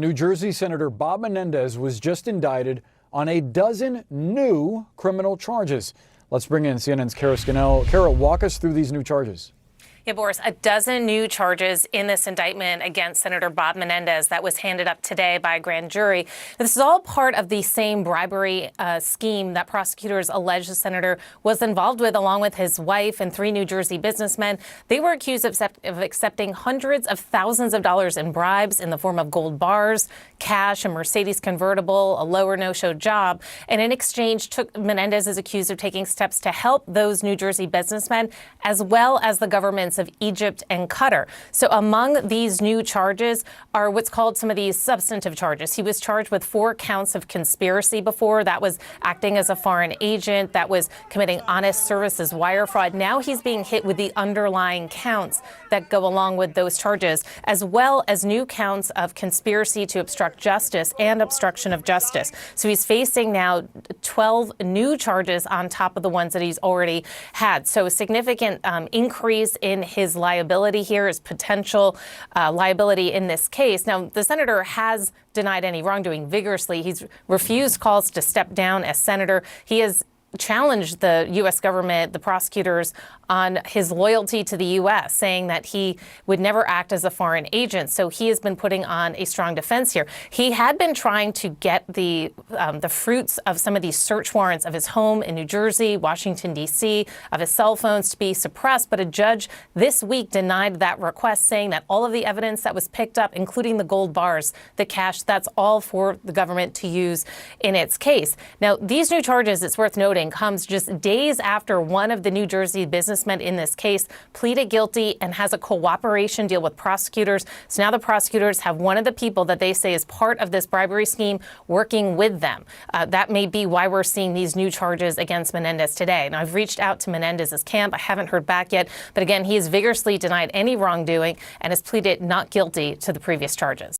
New Jersey Senator Bob Menendez was just indicted on a dozen new criminal charges. Let's bring in CNN's Kara Scannell. Kara, walk us through these new charges. Yeah, Boris, a dozen new charges in this indictment against Senator Bob Menendez that was handed up today by a grand jury. This is all part of the same bribery scheme that prosecutors allege the senator was involved with, along with his wife and three New Jersey businessmen. They were accused of accepting hundreds of thousands of dollars in bribes in the form of gold bars, cash, a Mercedes convertible, a low or no-show job. And in exchange, Menendez is accused of taking steps to help those New Jersey businessmen, as well as the governments of Egypt and Qatar. So among these new charges are what's called some of these substantive charges. He was charged with 4 counts of conspiracy before. That was acting as a foreign agent. That was committing honest services wire fraud. Now he's being hit with the underlying counts that go along with those charges, as well as new counts of conspiracy to obstruct justice and obstruction of justice. So he's facing now 12 new charges on top of the ones that he's already had. So a significant increase in his liability here, his potential liability in this case. Now, the senator has denied any wrongdoing vigorously. He's refused calls to step down as senator. He has challenged the U.S. government, the prosecutors, on his loyalty to the U.S., saying that he would never act as a foreign agent. So he has been putting on a strong defense here. He had been trying to get the fruits of some of these search warrants of his home in New Jersey, Washington, D.C., of his cell phones to be suppressed. But a judge this week denied that request, saying that all of the evidence that was picked up, including the gold bars, the cash, that's all for the government to use in its case. Now, these new charges, it's worth noting, comes just days after one of the New Jersey businessmen in this case pleaded guilty and has a cooperation deal with prosecutors. So now the prosecutors have one of the people that they say is part of this bribery scheme working with them. That may be why we're seeing these new charges against Menendez today. Now, I've reached out to Menendez's camp. I haven't heard back yet. But again, he has vigorously denied any wrongdoing and has pleaded not guilty to the previous charges.